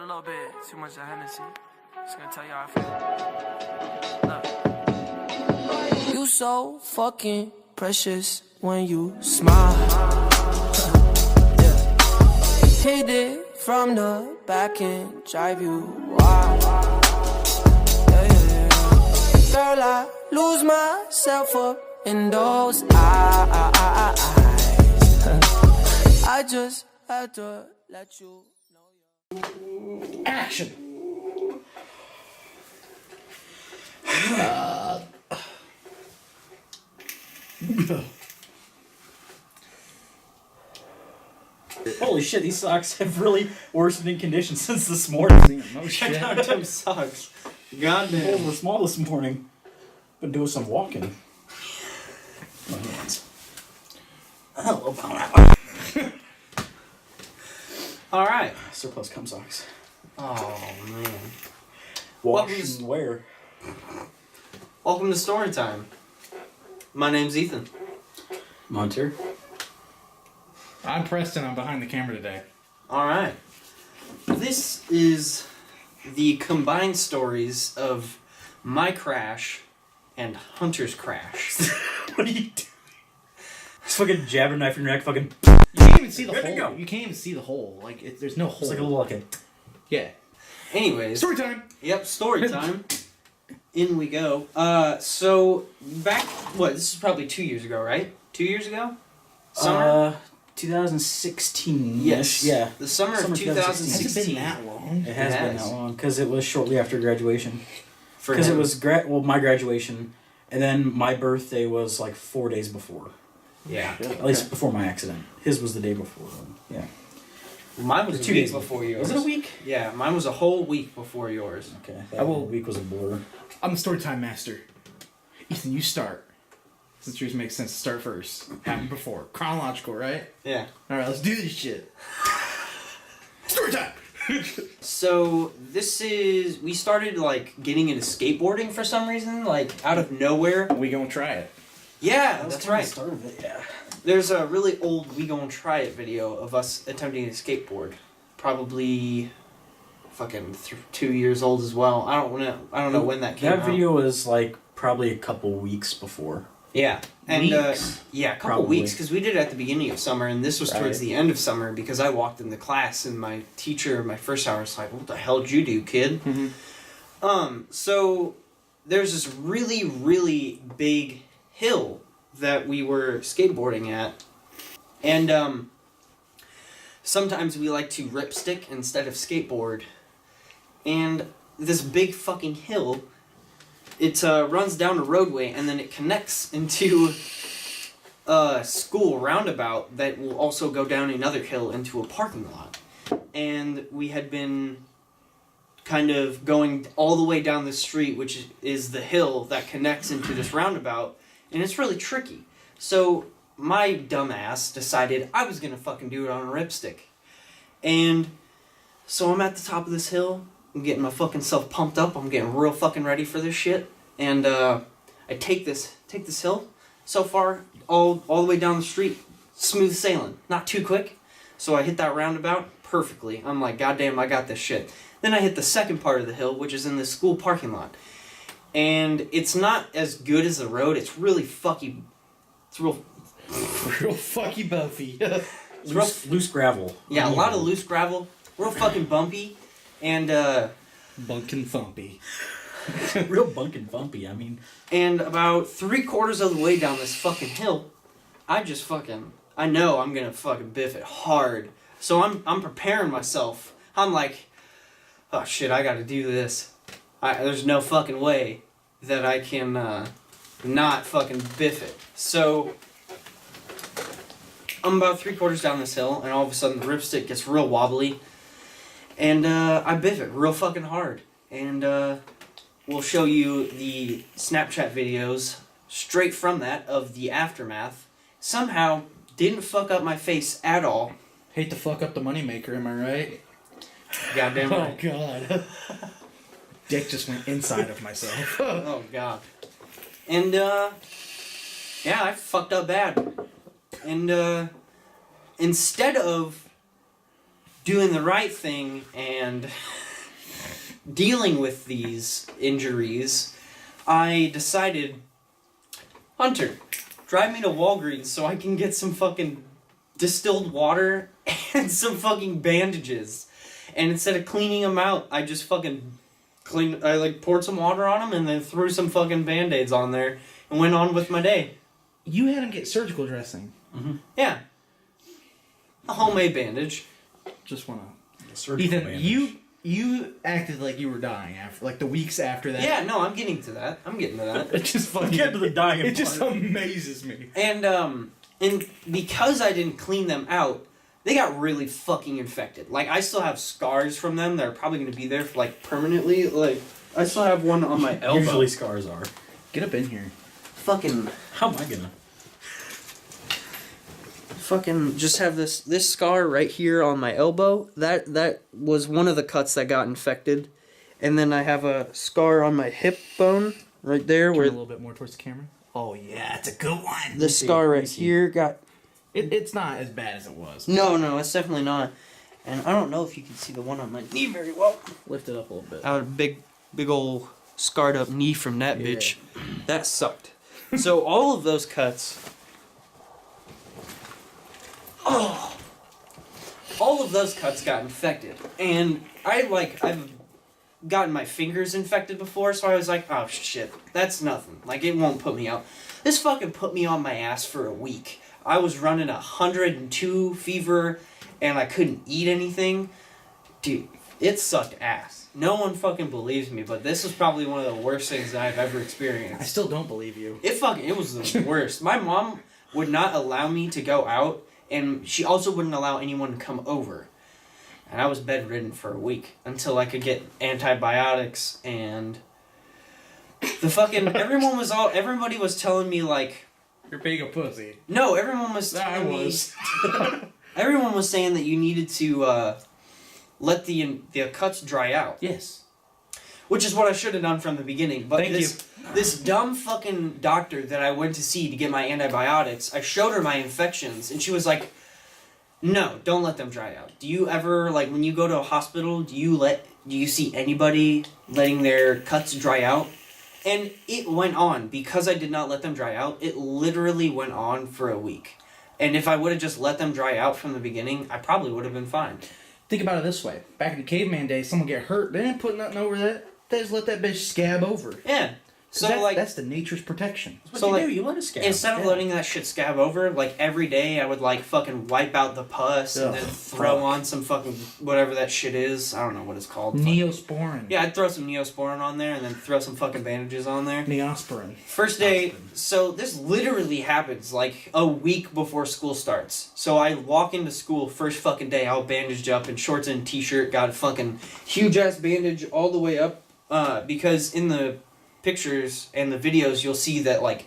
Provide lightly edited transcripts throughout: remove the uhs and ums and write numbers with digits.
a little bit too much of Hennessy. Just gonna tell you how I feel. Look. You so fucking precious when you smile. Yeah. Hit it from the back and drive you wild. Yeah, yeah, yeah. Girl, I lose myself up in those eyes. I just had to let you know. Action! Holy shit, these socks have really worsened in condition since this morning. No Check shit. out them socks. Goddamn. Holes were small this morning. Been doing some walking. My hands. Hello, Alright. surplus cum socks. Oh, man. Wash and wear. Welcome to Story Time. My name's Ethan. Monter. I'm Prestin. I'm behind the camera today. Alright. This is the combined stories of my crash and Hunter's crash. What are you doing? Just fucking jabbing knife in your neck, fucking. You can't even see the Good to hole. go. You can't even see the hole. Like, there's no hole. It's like a little like a. Yeah. Anyways. Story time! Yep, story time. In we go. So, back, this is probably 2 years ago, right? 2 years ago? Summer? 2016. Yes. Yeah. The summer of 2016. 2016. Has it been that long? It has been that long because it was shortly after graduation. For Because it him. was my graduation, and then my birthday was like 4 days before. Yeah. At least before my accident. His was the day before. Yeah. Mine was Or a 2 week days before yours. Was it a week? Yeah, mine was a whole week before yours. Okay. I will- week was a blur. I'm the story time master. Ethan, you start. Since yours makes sense to start first. Happened before. Chronological, right? Yeah. Alright, let's do this shit. Story time! So we started like getting into skateboarding for some reason, like out of nowhere. We gonna try it. Yeah, That was that's kinda right. the start of it, yeah. There's a really old We Gon' Try It video of us attempting to skateboard. Probably fucking 2 years old as well. I don't know when that came out. That video was like probably a couple weeks before. Yeah. And Weeks? yeah, a couple Probably. weeks because we did it at the beginning of summer and this was towards Right. the end of summer because I walked in the class and my teacher, my first hour was like, "What the hell did you do, kid?" So there's this really, really big hill that we were skateboarding at. And sometimes we like to ripstick instead of skateboard. And this big fucking hill, it runs down a roadway and then it connects into a school roundabout that will also go down another hill into a parking lot. And we had been kind of going all the way down the street, which is the hill that connects into this roundabout, and it's really tricky. So my dumbass decided I was gonna fucking do it on a ripstick. And so I'm at the top of this hill, I'm getting my fucking self pumped up, I'm getting real fucking ready for this shit, and I take this hill. So far, all the way down the street, smooth sailing, not too quick. So I hit that roundabout perfectly. I'm like, goddamn, I got this shit. Then I hit the second part of the hill, which is in the school parking lot. And it's not as good as the road. It's really fucky. It's real. Real fucky buffy. Loose gravel. Yeah, a lot of loose gravel. Real fucking bumpy. And Bunkin' thumpy. Real bunkin' bumpy, I mean. and about 3/4 of the way down this fucking hill, I know I'm gonna fucking biff it hard. So I'm preparing myself. I'm like, oh shit, I gotta do this. There's no fucking way that I can not fucking biff it. So I'm about 3/4 down this hill, and all of a sudden the ripstick gets real wobbly, and I biff it real fucking hard. And we'll show you the Snapchat videos straight from that of the aftermath. Somehow didn't fuck up my face at all. Hate to fuck up the moneymaker, am I right? Goddamn Oh right. god. Dick just went inside of myself. Oh god. And yeah, I fucked up bad. And instead of doing the right thing and dealing with these injuries, I decided, Hunter, drive me to Walgreens so I can get some fucking distilled water and some fucking bandages. And instead of cleaning them out, I just fucking poured some water on them and then threw some fucking Band-Aids on there and went on with my day. You had him get surgical dressing. Mm-hmm. Yeah. A homemade bandage. Just wanna... Surgical Ethan, bandage. you acted like you were dying after, like the weeks after that. Yeah, no, I'm getting to that. It just fucking... Get to the dying It just part. amazes me. And because I didn't clean them out, they got really fucking infected. Like, I still have scars from them that are probably going to be there for, like, permanently. Like, I still have one on my elbow. Usually scars are. Get up in here. Fucking... How am I gonna? Fucking just have this scar right here on my elbow. That was one of the cuts that got infected. And then I have a scar on my hip bone right there Turn where a little bit more towards the camera. Oh, yeah, it's a good one. the scar right here got... It's not as bad as it was. No, it's definitely not. And I don't know if you can see the one on my knee very well. Lift it up a little bit. I had a big old scarred up knee from that bitch. That sucked. So all of those cuts... Oh! All of those cuts got infected. And I've gotten my fingers infected before, so I was like, oh shit, that's nothing. Like, it won't put me out. This fucking put me on my ass for a week. I was running 102 fever, and I couldn't eat anything. Dude, it sucked ass. No one fucking believes me, but this was probably one of the worst things that I've ever experienced. I still don't believe you. It was the worst. My mom would not allow me to go out, and she also wouldn't allow anyone to come over. And I was bedridden for a week until I could get antibiotics, and the fucking everybody was telling me, like, you're being a pussy. no, everyone was telling me everyone was saying that you needed to let the cuts dry out. Yes. Which is what I should have done from the beginning. But this dumb fucking doctor that I went to see to get my antibiotics, I showed her my infections, and she was like, no, don't let them dry out. Do you ever, like, when you go to a hospital, do you see anybody letting their cuts dry out? And it went on. Because I did not let them dry out, it literally went on for a week. And if I would have just let them dry out from the beginning, I probably would have been fine. Think about it this way. Back in the caveman days, someone get hurt, they didn't put nothing over that. They just let that bitch scab over. Yeah. So, that's the nature's protection. That's what you do. You let it scab. Instead of letting that shit scab over, like, every day I would, like, fucking wipe out the pus and then throw on some fucking whatever that shit is. I don't know what it's called. Neosporin. Yeah, I'd throw some Neosporin on there and then throw some fucking bandages on there. Neosporin. First day, so this literally happens, like, a week before school starts. So I walk into school, first fucking day, all bandaged up in shorts and t-shirt, got a fucking huge-ass bandage all the way up, because in the pictures and the videos you'll see that, like,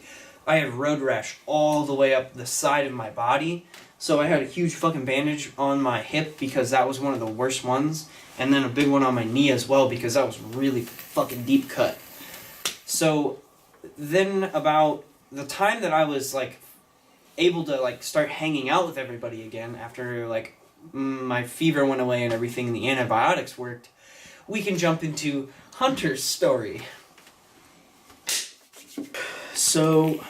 I have road rash all the way up the side of my body. So I had a huge fucking bandage on my hip because that was one of the worst ones, and then a big one on my knee as well because that was really fucking deep cut. So then about the time that I was, like, able to, like, start hanging out with everybody again after, like, my fever went away and everything and the antibiotics worked, we can jump into Hunter's story. So,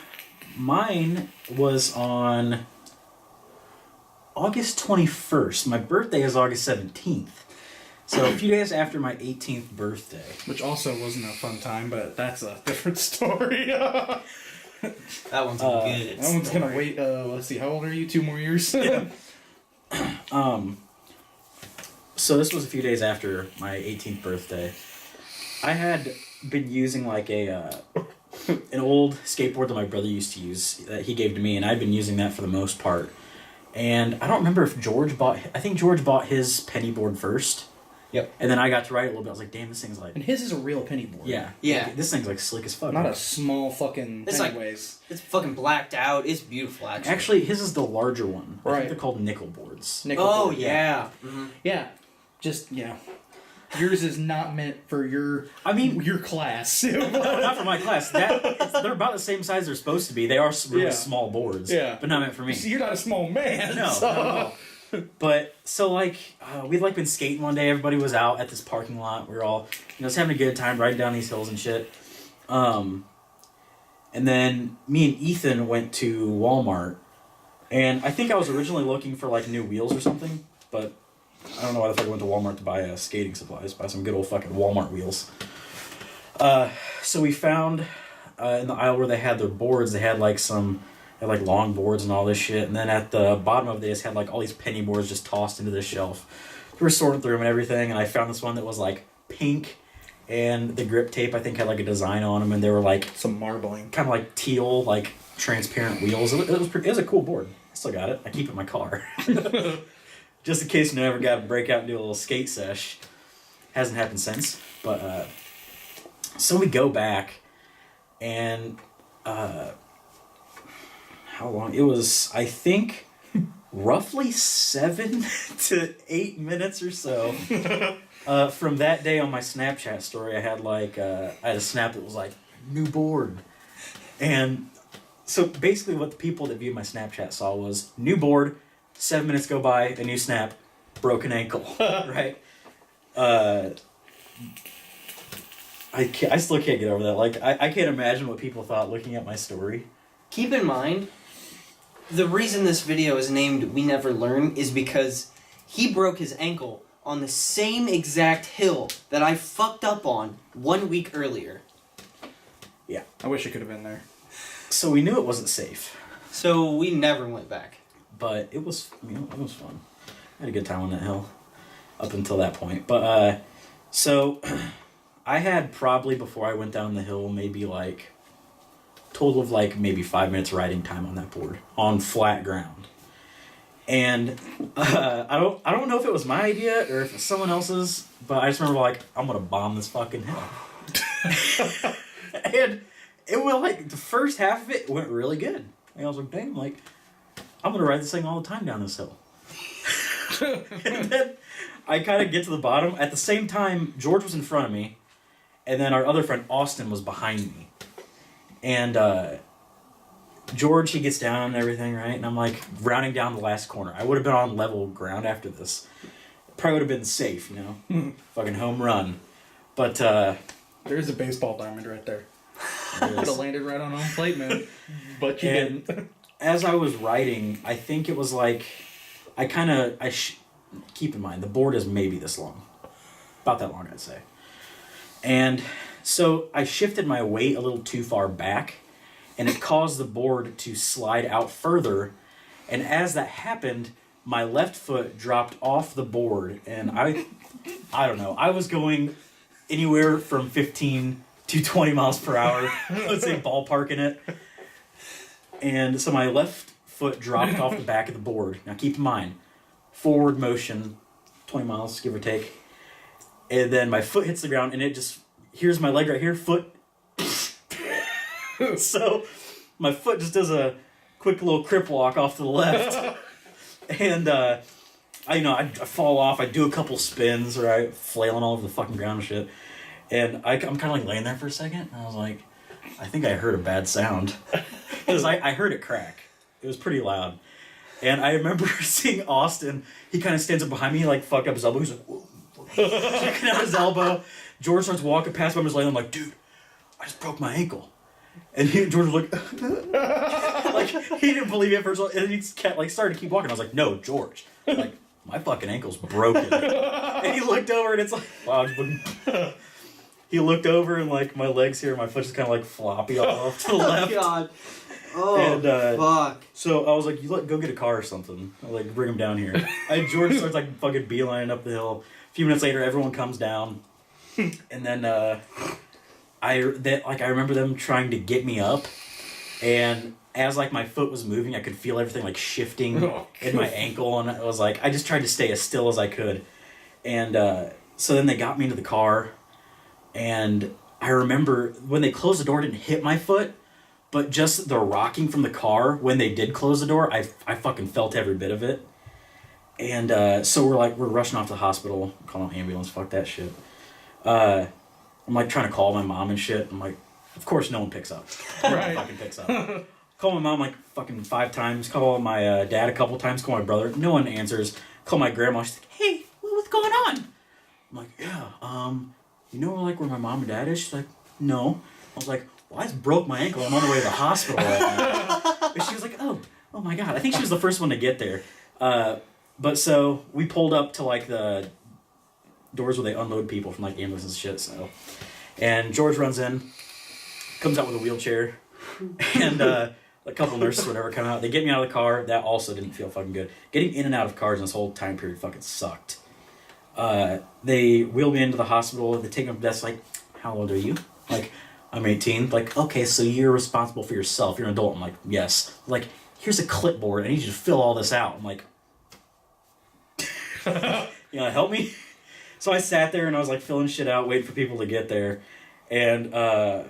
mine was on August 21st. My birthday is August 17th. So, a few days after my 18th birthday. Which also wasn't a fun time, but that's a different story. That one's good. That one's gonna wait, let's see, how old are you? 2 more years? Yeah. So, this was a few days after my 18th birthday. I had been using, like, an old skateboard that my brother used to use that he gave to me, and I'd been using that for the most part. And I don't remember if I think George bought his penny board first. Yep. And then I got to ride it a little bit. I was like, damn, this thing's like... And his is a real penny board. Yeah. Yeah. This thing's like slick as fuck. Not a small fucking It's like- Pennyways. It's fucking blacked out. It's beautiful, actually. Actually, his is the larger one. I Right. think they're called nickel boards. Nickel Oh, board, yeah. Mm-hmm. Yeah. Just, yours is not meant for your class. Not for my class. They're about the same size they're supposed to be. They are really small boards. Yeah. But not meant for me. See, you're not a small man. No, so- not at all. But so we'd been skating one day. Everybody was out at this parking lot. We were all just having a good time riding down these hills and shit. And then me and Ethan went to Walmart, and I think I was originally looking for new wheels or something, but I don't know why the fuck I went to Walmart to buy skating supplies, buy some good old fucking Walmart wheels. So we found in the aisle where they had their boards, they had long boards and all this shit, and then at the bottom of it, they just had all these penny boards just tossed into this shelf. We were sorting through them and everything, and I found this one that was pink, and the grip tape I think had a design on them, and they were some marbling, kind of teal, transparent wheels. It was a cool board. I still got it. I keep it in my car. Just in case you ever got to break out and do a little skate sesh. Hasn't happened since. But, so we go back, and, how long? It was, I think, roughly 7 to 8 minutes or so. From that day on my Snapchat story, I had, I had a snap that was new board. And so basically what the people that viewed my Snapchat saw was new board, 7 minutes go by, a new snap, broken ankle, right? I still can't get over that. I can't imagine what people thought looking at my story. Keep in mind, the reason this video is named We Never Learn is because he broke his ankle on the same exact hill that I fucked up on 1 week earlier. Yeah. I wish I could have been there. So we knew it wasn't safe. So we never went back. But it was, it was fun. I had a good time on that hill up until that point. But, so I had probably, before I went down the hill, maybe total of maybe 5 minutes riding time on that board on flat ground. And I don't know if it was my idea or if it's someone else's, but I just remember I'm gonna bomb this fucking hill. And it went the first half of it went really good. And I was like, damn, I'm gonna ride this thing all the time down this hill. And then I kind of get to the bottom. At the same time, George was in front of me, and then our other friend Austin was behind me. And George, he gets down and everything, right? And I'm rounding down the last corner. I would have been on level ground after this. Probably would have been safe, fucking home run. But there's a baseball diamond right there. Could have landed right on home plate, man. But you didn't. As I was riding, I think it was keep in mind, the board is maybe this long. About that long, I'd say. And so I shifted my weight a little too far back, and it caused the board to slide out further. And as that happened, my left foot dropped off the board, and I don't know, I was going anywhere from 15 to 20 miles per hour, let's say ballparking it. And so my left foot dropped off the back of the board. Now keep in mind, forward motion, 20 miles, give or take. And then my foot hits the ground, and it just, here's my leg right here, foot. So my foot just does a quick little crip walk off to the left. And I fall off, I do a couple spins, right, flailing all over the fucking ground and shit. And I'm kind of laying there for a second, and I was like, I think I heard a bad sound. Because I heard it crack. It was pretty loud. And I remember seeing Austin, he kind of stands up behind me, fucked up his elbow. He's like, whoa. Checking out his elbow. George starts walking past me, I'm just laying there, I'm like, dude, I just broke my ankle. And George was like, he didn't believe it at first. And he started to keep walking. I was like, no, George. My fucking ankle's broken. And he looked over, and it's wow. He looked over, and my legs here, my foot just kind of floppy off to the left. Oh, God. Oh, and, fuck. So I was like, go get a car or something. I bring him down here. George starts fucking beelining up the hill. A few minutes later, everyone comes down. And then I remember them trying to get me up. And as my foot was moving, I could feel everything shifting in my ankle. And I was I just tried to stay as still as I could. And so then they got me into the car. And I remember when they closed the door, it didn't hit my foot, but just the rocking from the car, when they did close the door, I fucking felt every bit of it. And so we're rushing off to the hospital, calling an ambulance, fuck that shit. I'm trying to call my mom and shit. I'm of course no one picks up. No one fucking picks up. Call my mom like fucking 5 times. Call my dad a couple times. Call my brother. No one answers. Call my grandma. She's like, hey, what's going on? I'm like, yeah, you know like where my mom and dad is? She's like, no. I was like, well, I just broke my ankle. I'm on the way to the hospital right now. And she was like, oh my God. I think she was the first one to get there. But so we pulled up to like the doors where they unload people from like ambulances and shit. So, and George runs in, comes out with a wheelchair, and a couple nurses or whatever come out. They get me out of the car. That also didn't feel fucking good. Getting in and out of cars in this whole time period fucking sucked. They wheel me into the hospital. They take me up to the desk like, how old are you? Like, I'm 18. Like, okay, so you're responsible for yourself. You're an adult. I'm like, yes. Like, here's a clipboard. I need you to fill all this out. I'm like, you know, help me? So I sat there and I was like filling shit out, waiting for people to get there. And I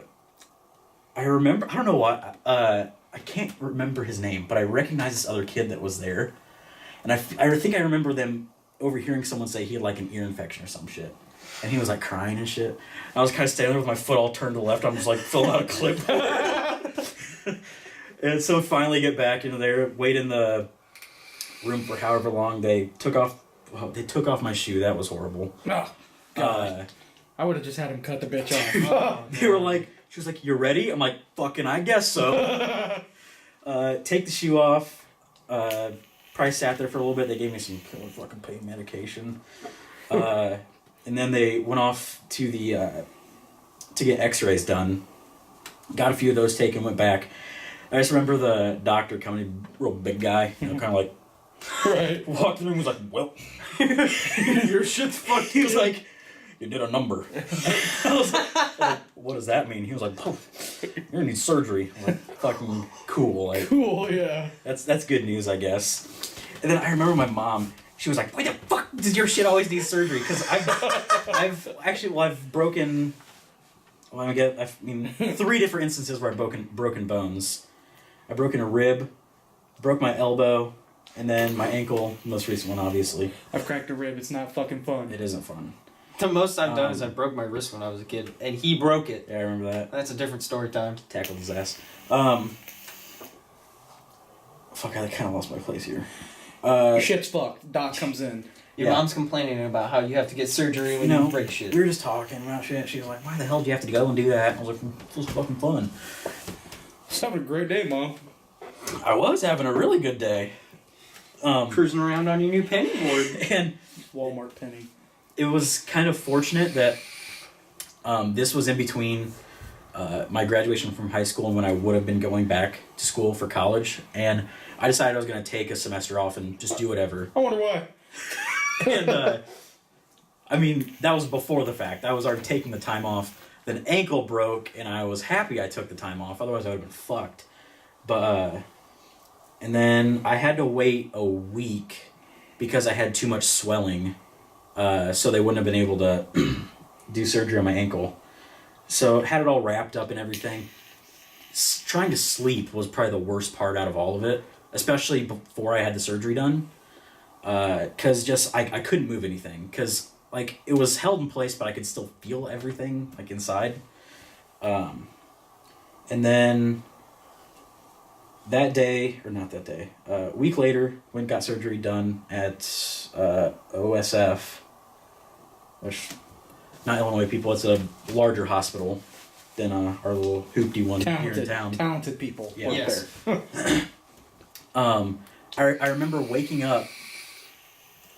remember, I don't know what, I can't remember his name, but I recognize this other kid that was there. And I think I remember them overhearing someone say he had like an ear infection or some shit. And he was like crying and shit. I was kind of standing there with my foot all turned to the left. I'm just like filling out a clipboard. And so finally get back into there, wait in the room for however long. They took off my shoe. That was horrible. Oh, God. I would have just had him cut the bitch off. They were like, she was like, you ready? I'm like, fucking I guess so. Take the shoe off. Probably sat there for a little bit. They gave me some killer fucking pain medication. And then they went off to the to get x-rays done. Got a few of those taken, went back. I just remember the doctor coming, real big guy, you know, kind of like, right. Walked in the room and was like, well, your shit's fucked. He was like, you did a number. I was like, what does that mean? He was like, oh, you're gonna need surgery. I'm like, fucking cool. Like, cool, yeah. That's good news, I guess. And then I remember my mom, she was like, why the fuck does your shit always need surgery? Because I've broken, well, I mean, 3 different instances where I've broken bones. I've broken a rib, broke my elbow, and then my ankle, the most recent one, obviously. I've cracked a rib. It's not fucking fun. It isn't fun. The most I've done is I broke my wrist when I was a kid, and he broke it. Yeah, I remember that. That's a different story time. Tackled his ass. Fuck, I kind of lost my place here. Shit's fucked. Doc comes in. Your mom's complaining about how you have to get surgery when you break shit. We were just talking about shit. She was like, why the hell do you have to go and do that? I was like, it was fucking fun. Just having a great day, Mom. I was having a really good day. Cruising around on your new penny board. And Walmart penny. it was kind of fortunate that this was in between my graduation from high school and when I would have been going back to school for college. And I decided I was going to take a semester off and just do whatever. I wonder why. And, I mean, that was before the fact. I was already taking the time off. Then ankle broke, and I was happy I took the time off. Otherwise, I would have been fucked. But, and then I had to wait a week because I had too much swelling. So they wouldn't have been able to do surgery on my ankle. So had it all wrapped up and everything. Trying to sleep was probably the worst part out of all of it. Especially before I had the surgery done. Because just, I couldn't move anything. Because, like, it was held in place, but I could still feel everything, like, inside. And then that day, or not that day, a week later, went and got surgery done at OSF, which, not Illinois people, it's a larger hospital than our little hoopty one here in town. Talented people work Yes. there. I remember waking up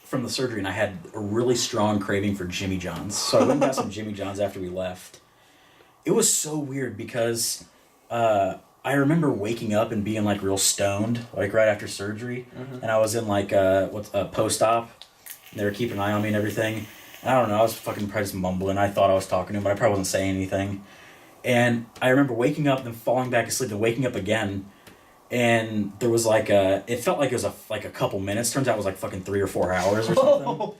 from the surgery and I had a really strong craving for Jimmy John's. So I went and got some Jimmy John's after we left. It was so weird because I remember waking up and being like real stoned, like right after surgery. Mm-hmm. And I was in like a post-op. They were keeping an eye on me and everything. And I don't know, I was fucking probably just mumbling. I thought I was talking to him, but I probably wasn't saying anything. And I remember waking up and then falling back asleep and waking up again. And there was like it felt like it was like a couple minutes. Turns out it was like fucking 3 or 4 hours or something.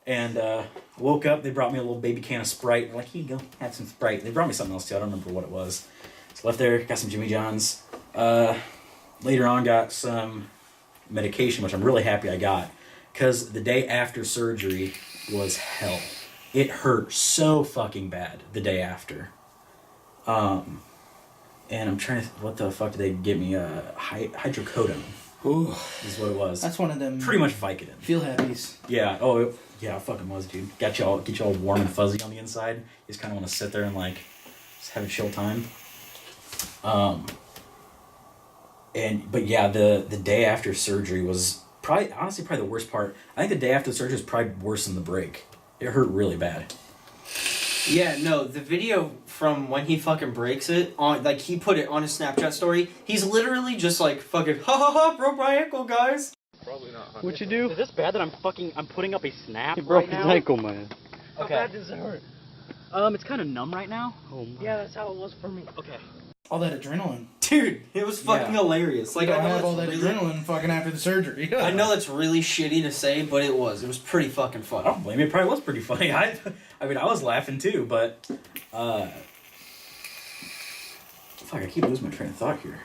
And woke up, they brought me a little baby can of Sprite. They're like, here you go, have some Sprite. They brought me something else too, I don't remember what it was. So left there, got some Jimmy John's. Later on got some medication, which I'm really happy I got. Because the day after surgery was hell. It hurt so fucking bad the day after. And I'm trying to... What the fuck did they get me? Hydrocodone. Ooh. Is what it was. That's one of them... Pretty much Vicodin. Feel happies. Yeah. Oh, yeah, it fucking was, dude. Get you all warm and fuzzy on the inside. You just kind of want to sit there and, like, just have a chill time. But yeah, the day after surgery was probably the worst part. I think the day after the surgery was probably worse than the break. It hurt really bad. Yeah, no, the video from when he fucking breaks it, on like he put it on his Snapchat story, he's literally just like fucking, ha ha ha, broke my ankle, guys. Probably not. What'd you do? Is this bad that I'm putting up a snap He broke right his now? ankle, man. Okay. How bad does it hurt? It's kind of numb right now. Oh my. Yeah, that's how it was for me. Okay. All that adrenaline. Dude, it was fucking hilarious. Like, You I don't know have all that that's really, adrenaline fucking after the surgery. I know that's really shitty to say, but it was pretty fucking I funny. don't blame you. It probably was pretty funny. I mean, I was laughing too, but... fuck, I keep losing my train of thought here.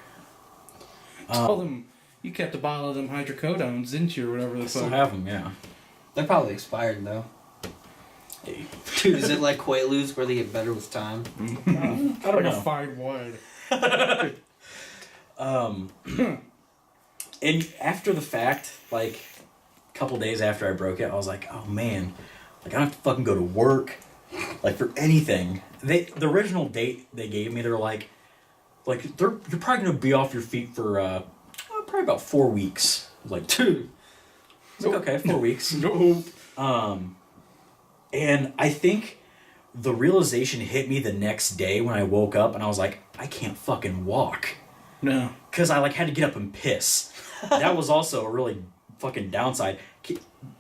Tell them you kept a bottle of them hydrocodones, didn't you, or whatever the I still fuck. have them, yeah. They're probably expired, though. Hey. Dude, is it like Quaaludes where they get better with time? I don't Like a know. fine wine. And after the fact, like, a couple days after I broke it, I was like, oh man, like, I don't have to fucking go to work, like, for anything. The original date they gave me, they're like, you're probably gonna be off your feet for, probably about 4 weeks. I was like, dude. I was like, okay, 4 weeks. No. And I think the realization hit me the next day when I woke up and I was like, I can't fucking walk. No. Because I like had to get up and piss. That was also a really fucking downside.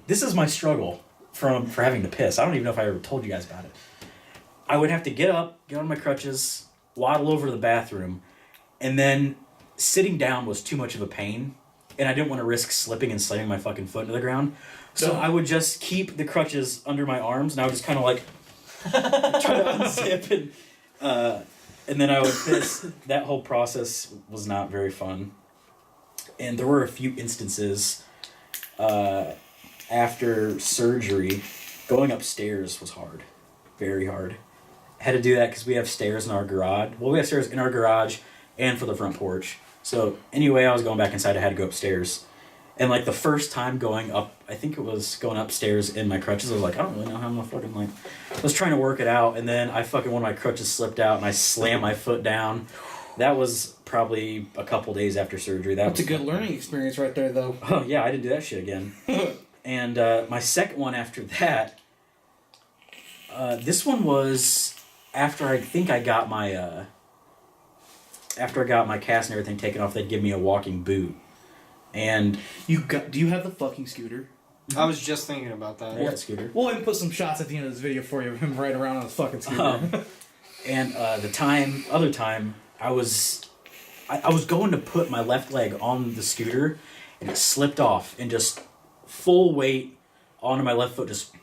This is my struggle for having to piss. I don't even know if I ever told you guys about it. I would have to get up, get on my crutches, waddle over to the bathroom, and then sitting down was too much of a pain, and I didn't want to risk slipping and slamming my fucking foot into the ground. So I would just keep the crutches under my arms, and I would just kind of like try to unzip, and then I would piss. That whole process was not very fun. And there were a few instances after surgery, going upstairs was hard, very hard. I had to do that because we have stairs in our garage. Well, we have stairs in our garage and for the front porch. So anyway, I was going back inside. I had to go upstairs. And, like, the first time going up, I think it was going upstairs in my crutches, I was like, I don't really know how I'm gonna fucking, like... I was trying to work it out, and then I fucking, one of my crutches slipped out, and I slammed my foot down. That was probably a couple days after surgery. That's a good learning experience right there, though. Oh, yeah, I didn't do that shit again. And my second one after that... this one was after I think I got my... after I got my cast and everything taken off, they'd give me a walking boot. And do you have the fucking scooter? I was just thinking about that. I got a scooter. We'll even put some shots at the end of this video for you of him riding around on his fucking scooter. And the other time, I was going to put my left leg on the scooter, and it slipped off, and just full weight onto my left foot, just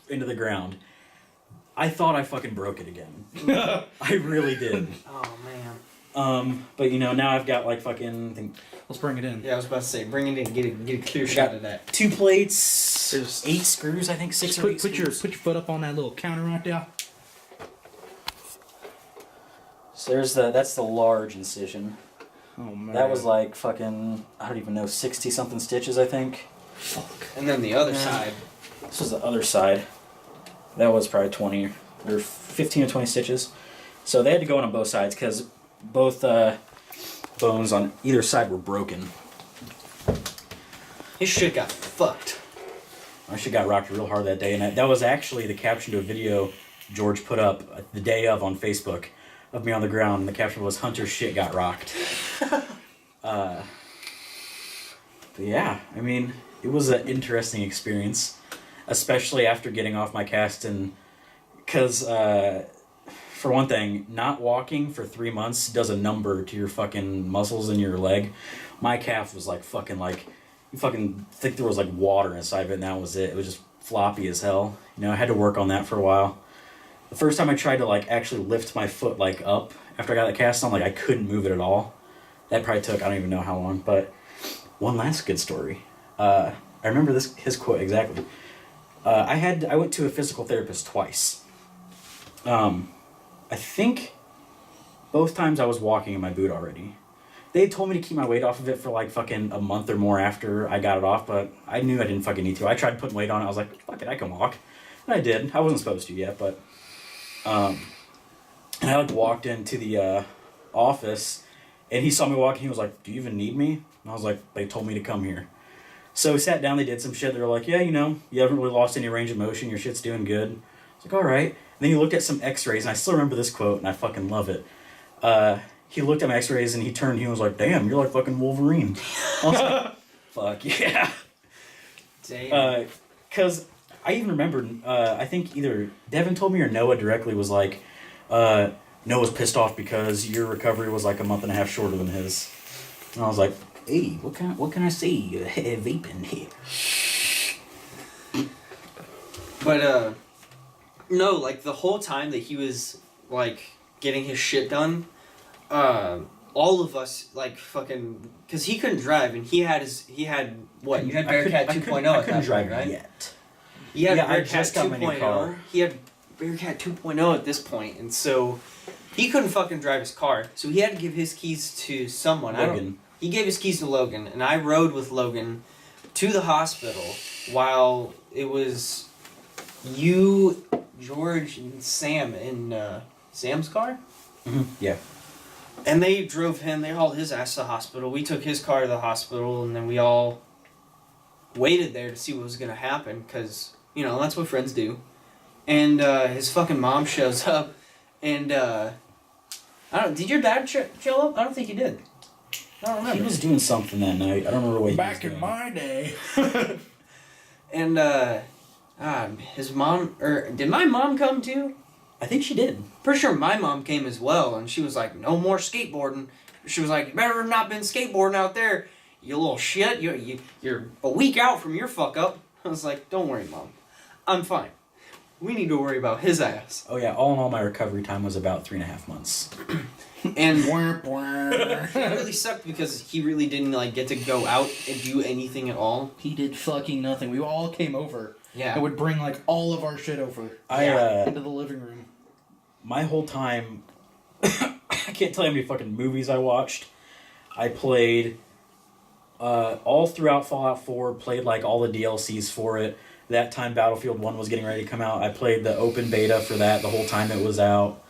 into the ground. I thought I fucking broke it again. I really did. Oh, man. But you know, now I've got like fucking... Let's bring it in. Yeah, I was about to say, bring it in, get a clear shot of that. 2 plates, There's 8 screws, I think, 6 Just or 8 put your screws. foot up on that little counter right there. So that's the large incision. Oh man. That was like fucking, I don't even know, 60-something stitches, I think. Fuck. And then the other Yeah. side. This was the other side. That was probably 20 or 15 or 20 stitches. So they had to go in on both sides because both bones on either side were broken. His shit got fucked. I should got rocked real hard that day, and that was actually the caption to a video George put up the day of on Facebook of me on the ground, and the caption was "Hunter's shit got rocked." But yeah, I mean, it was an interesting experience, especially after getting off my cast, and because for one thing, not walking for 3 months does a number to your fucking muscles in your leg. My calf was like fucking like, you fucking think there was like water inside of it, and that was it. It was just floppy as hell. You know, I had to work on that for a while. The first time I tried to like actually lift my foot like up after I got the cast on, like I couldn't move it at all. That probably took, I don't even know how long. But one last good story. I remember his quote exactly. I went to a physical therapist twice. I think both times I was walking in my boot already. They told me to keep my weight off of it for like fucking a month or more after I got it off, but I knew I didn't fucking need to. I tried putting weight on it. I was like, fuck it, I can walk. And I did. I wasn't supposed to yet, but... and I like walked into the office, and he saw me walking. He was like, "Do you even need me?" And I was like, "They told me to come here." So we sat down. They did some shit. They were like, "Yeah, you know, you haven't really lost any range of motion. Your shit's doing good." I was like, "All right." And then he looked at some X-rays, and I still remember this quote, and I fucking love it. He looked at my X-rays, and he turned. And he was like, "Damn, you're like fucking Wolverine." I was like, "Fuck yeah." Damn. Because I even remembered. I think either Devin told me or Noah directly was like. Noah's pissed off because your recovery was like a month and a half shorter than his. And I was like, hey, what can I say? Vaping here. But, no, like, the whole time that he was, like, getting his shit done, all of us, like, fucking... Because he couldn't drive, and he had, what? You had Bearcat 2.0 I at couldn't that drive point, right? yet. He had Yeah, I Bearcat just got my new 2.0. car. He had Bearcat 2.0 at this point, and so he couldn't fucking drive his car. So he had to give his keys to someone. Logan. He gave his keys to Logan, and I rode with Logan to the hospital while it was you, George, and Sam in Sam's car. Mm-hmm. Yeah. And they drove him, they hauled his ass to the hospital. We took his car to the hospital, and then we all waited there to see what was going to happen, because, you know, that's what friends do. And his fucking mom shows up, and I don't. Did your dad show up? I don't think he did. I don't remember. He was doing something that night. I don't remember what he was Back doing. in my day. And his mom, or did my mom come too? I think she did. Pretty sure my mom came as well, and she was like, "No more skateboarding." She was like, "You better have not been skateboarding out there, you little shit. You're a week out from your fuck up." I was like, "Don't worry, Mom, I'm fine. We need to worry about his ass." Oh yeah, all in all, my recovery time was about 3.5 months. And Womp womp. it really sucked because he really didn't like get to go out and do anything at all. He did fucking nothing. We all came over. Yeah. I would bring like all of our shit over into the living room. My whole time, I can't tell you how many fucking movies I watched. I played all throughout Fallout 4, played like all the DLCs for it. That time Battlefield 1 was getting ready to come out. I played the open beta for that the whole time it was out.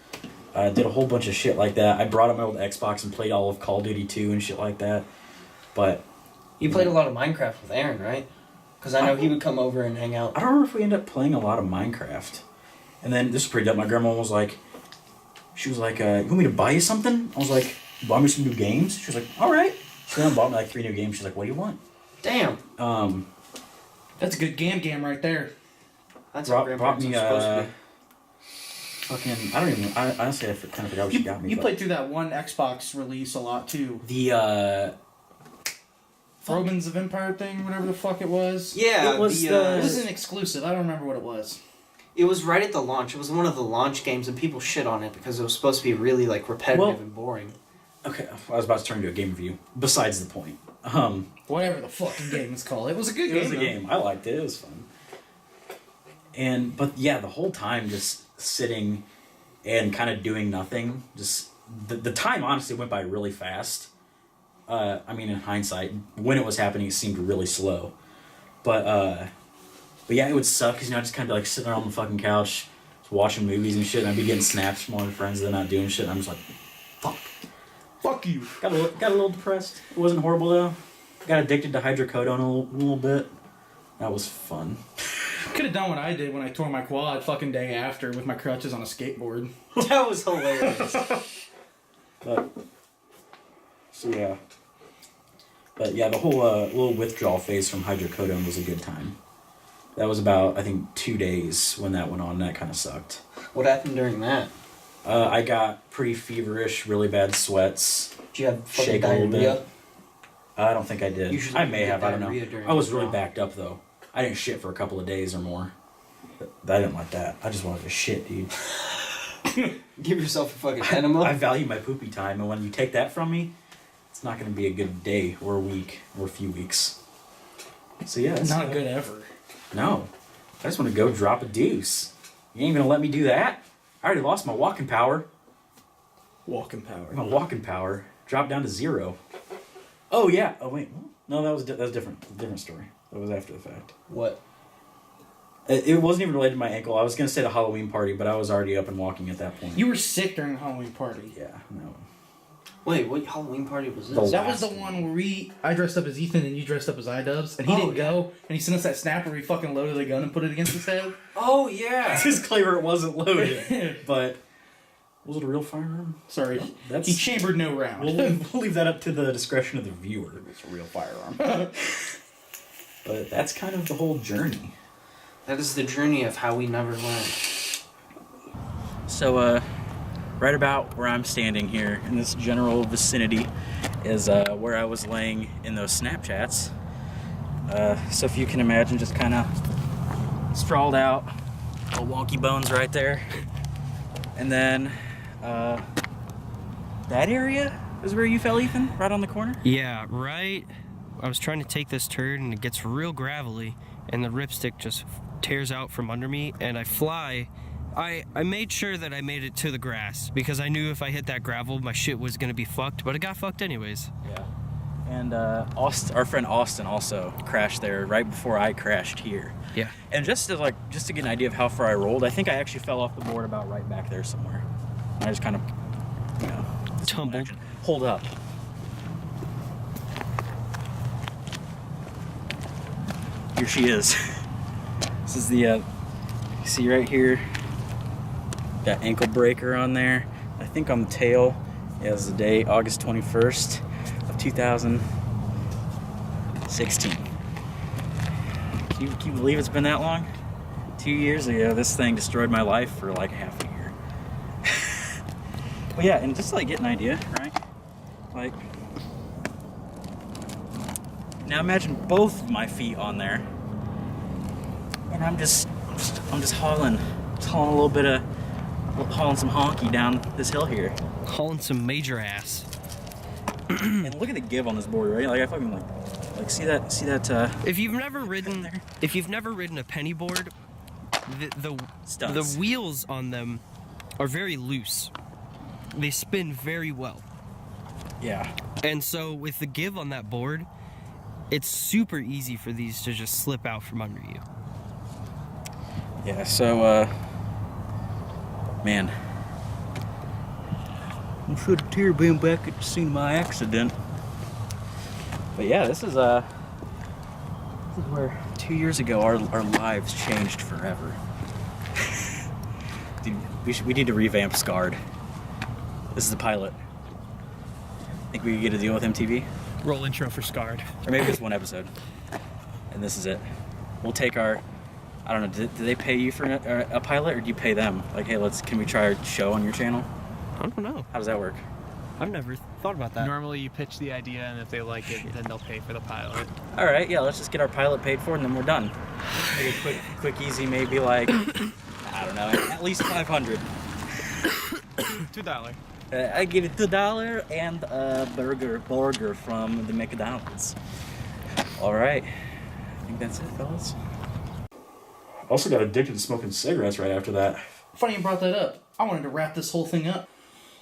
I did a whole bunch of shit like that. I brought up my old Xbox and played all of Call of Duty 2 and shit like that. But You played a lot of Minecraft with Aaron, right? Because I know he would come over and hang out. I don't remember if we ended up playing a lot of Minecraft. And then, this is pretty dumb, my grandma was like, you want me to buy you something? I was like, buy me some new games? She was like, alright. She then bought me like 3 new games. She's like, what do you want? Damn. That's a good gam right there. That's brought what grandparents me are supposed to be. I honestly kind of forgot what she got me. You but played through that one Xbox release a lot too. the, Romans of Empire thing, whatever the fuck it was. Yeah, It was It was an exclusive. I don't remember what it was. It was right at the launch. It was one of the launch games, and people shit on it because it was supposed to be really like repetitive Well- and boring. okay, I was about to turn into a game review. Besides the point. Whatever the fucking game is called. It was a good game. It was a though. game. I liked it. It was fun. But yeah, the whole time just sitting and kind of doing nothing. Just the time honestly went by really fast. I mean, in hindsight, when it was happening, it seemed really slow. But yeah, it would suck because, you know, I just kind of like sitting there on the fucking couch, just watching movies and shit, and I'd be getting snaps from all my friends that are not doing shit, and I'm just like, fuck. Fuck you. Got a little depressed. It wasn't horrible though. Got addicted to hydrocodone a little bit. That was fun. Could have done what I did when I tore my quad fucking day after with my crutches on a skateboard. That was hilarious. But so yeah. But yeah, the whole little withdrawal phase from hydrocodone was a good time. That was about, I think, 2 days when that went on, and that kind of sucked. What happened during that? I got pretty feverish, really bad sweats. Did you have fucking Shake a little diarrhea? bit. I don't think I did. Usually I you may get have, I don't diarrhea know. during I was really withdrawal. backed up, though. I didn't shit for a couple of days or more. I didn't like that. I just wanted to shit, dude. Give yourself a fucking enema. I value my poopy time, and when you take that from me, it's not going to be a good day or a week or a few weeks. So yeah, it's Not good ever. No. I just want to go drop a deuce. You ain't going to let me do that? I already lost my walking power. Walking power. My walking power dropped down to 0. Oh yeah. Oh wait. No, that was different. Different story. That was after the fact. What? It wasn't even related to my ankle. I was gonna say the Halloween party, but I was already up and walking at that point. You were sick during the Halloween party. Yeah. No. Wait, what Halloween party was this? That was the one where I dressed up as Ethan and you dressed up as iDubbbz, and he didn't go, and he sent us that snap where he fucking loaded a gun and put it against his head. Oh, yeah. Disclaimer, it wasn't loaded. But was it a real firearm? Sorry. He chambered no round. We'll leave that up to the discretion of the viewer. It's a real firearm. But that's kind of the whole journey. That is the journey of how we never learn. So, right about where I'm standing here in this general vicinity is where I was laying in those Snapchats. So if you can imagine, just kind of sprawled out, little wonky bones right there. And then that area is where you fell, Ethan? Right on the corner? Yeah, right. I was trying to take this turn and it gets real gravelly and the ripstick just tears out from under me and I fly. I made sure that I made it to the grass because I knew if I hit that gravel, my shit was gonna be fucked, but it got fucked anyways. Yeah. And our friend Austin also crashed there right before I crashed here. Yeah. And just to get an idea of how far I rolled, I think I actually fell off the board about right back there somewhere. And I just kind of, tumbled. Hold up. Here she is. This is the, see right here, got ankle breaker on there. I think on the tail is the date, August 21st of 2016. Can you believe it's been that long? 2 years ago, this thing destroyed my life for like half a year. Well, yeah, and just to get an idea, right? Like, now imagine both my feet on there, and I'm just hauling a little bit of, hauling some honky down this hill here. Hauling some major ass. And look at the give on this board, right? Like I fucking like see that. If you've never ridden a penny board, the wheels on them are very loose. They spin very well. Yeah. And so with the give on that board, it's super easy for these to just slip out from under you. Yeah, so man, I should have tear been back at the scene of my accident. But yeah, this is where 2 years ago our lives changed forever. Dude, we need to revamp Scarred. This is the pilot. Think we could get a deal with MTV? Roll intro for Scarred. Or maybe just one episode. And this is it. We'll take our, I don't know, do they pay you for a pilot or do you pay them? Like, hey, can we try our show on your channel? I don't know. How does that work? I've never thought about that. Normally you pitch the idea, and if they like it, then they'll pay for the pilot. All right, yeah, let's just get our pilot paid for and then we're done. Maybe quick, easy, maybe like, I don't know, at least $500. $2. I give it $2 and a burger from the McDonald's. All right, I think that's it, fellas. Also got addicted to smoking cigarettes right after that. Funny you brought that up. I wanted to wrap this whole thing up.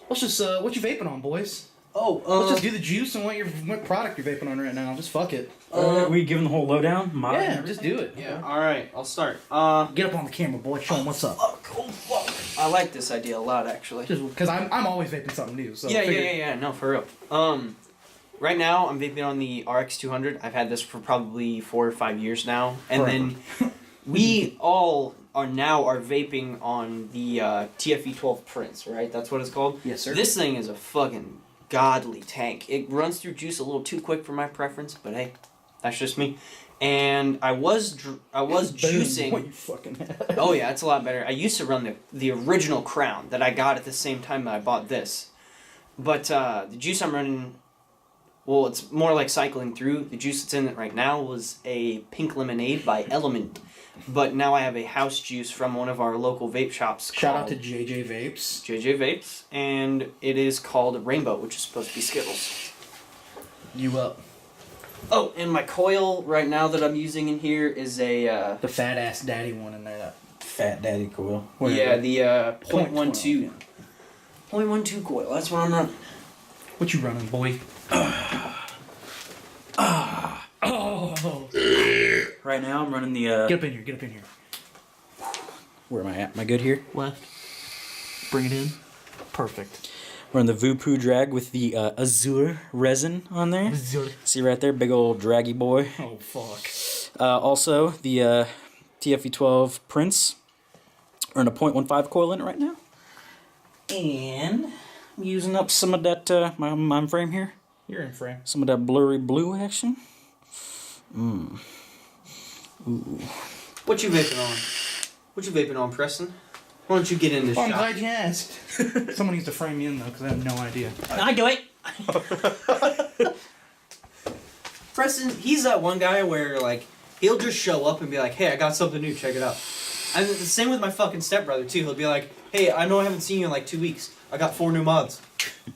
Let's just, what you vaping on, boys? Let's just do the juice and what product you're vaping on right now. Just fuck it. We giving the whole lowdown? Yeah, just do it. Yeah, alright, I'll start. Get up on the camera, boy. Show them what's up. Fuck. I like this idea a lot, actually. Just because I'm always vaping something new. So Yeah, no, for real. Right now, I'm vaping on the RX200. I've had this for probably 4 or 5 years now. And then we all are vaping on the TFE12 Prince, right? That's what it's called? Yes, sir. This thing is a fucking godly tank. It runs through juice a little too quick for my preference, but hey, that's just me. And I was juicing. What you fucking had. Oh yeah, it's a lot better. I used to run the original Crown that I got at the same time that I bought this. But the juice I'm running, well, it's more like cycling through. The juice that's in it right now was a pink lemonade by Element. But now I have a house juice from one of our local vape shops. Shout out to JJ Vapes. JJ Vapes. And it is called Rainbow, which is supposed to be Skittles. You up. Oh, and my coil right now that I'm using in here is a... the fat ass daddy one in there. Fat daddy coil. Yeah, the .12. 0.12 coil. That's what I'm running. What you running, boy? Right now, I'm running the. Get up in here. Get up in here. Where am I at? Am I good here? Left. Bring it in. Perfect. We're on the Voopoo drag with the Azure resin on there. Azure. See right there, big old draggy boy. Oh fuck. Also, the TFE12 Prince. We're in a 0.15 coil in it right now. And I'm using up some of that, my frame here. You're in frame. Some of that blurry blue action. Ooh. What you vaping on? What you vaping on, Preston? Why don't you get in this Oh, I'm shot? glad you asked. Someone needs to frame me in though, because I have no idea. I do it. Preston, he's that one guy where, like, he'll just show up and be like, hey, I got something new, check it out. And the same with my fucking stepbrother, too. He'll be like, hey, I know I haven't seen you in, like, 2 weeks. I got 4 new mods.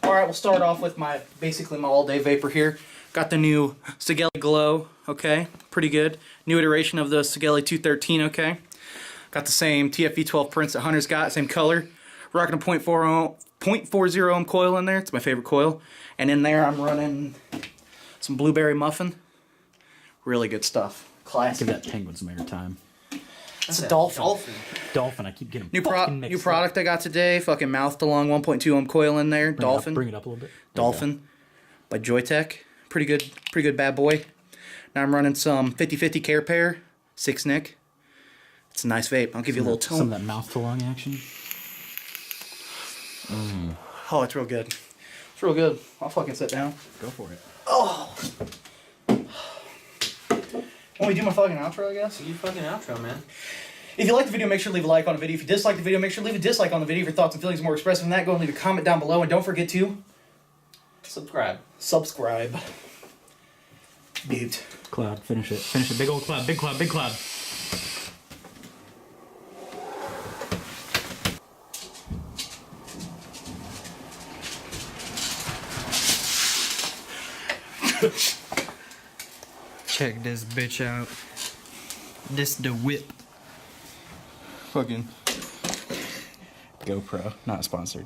Alright, we'll start off with basically my all-day vapor here. Got the new Sigelli Glow, okay? Pretty good. New iteration of the Sigelli 213, okay? Got the same TFE12 Prince that Hunter's got, same color. Rocking a 0.40 ohm coil in there. It's my favorite coil. And in there I'm running some Blueberry Muffin. Really good stuff. Classic. Give that penguin some airtime. It's a dolphin. Dolphin, I keep getting New product I got today. Fucking mouthed along 1.2 ohm coil in there. Dolphin. Bring it up a little bit. Dolphin by Joytech. Pretty good bad boy. Now I'm running some 50/50 Care Pair 6 Nick. It's a nice vape. I'll give you a little tone. Some of that mouth to lung action. Oh, it's real good. It's real good. I'll fucking sit down. Go for it. Oh. Want me to do my fucking outro, I guess? You fucking outro, man. If you like the video, make sure to leave a like on the video. If you dislike the video, make sure to leave a dislike on the video. If your thoughts and feelings are more expressive than that, go and leave a comment down below. And don't forget to subscribe. Beaut. Cloud, finish it. Finish it. Big old cloud. Big cloud. Big cloud. Check this bitch out. This the whip. Fucking GoPro, not sponsored.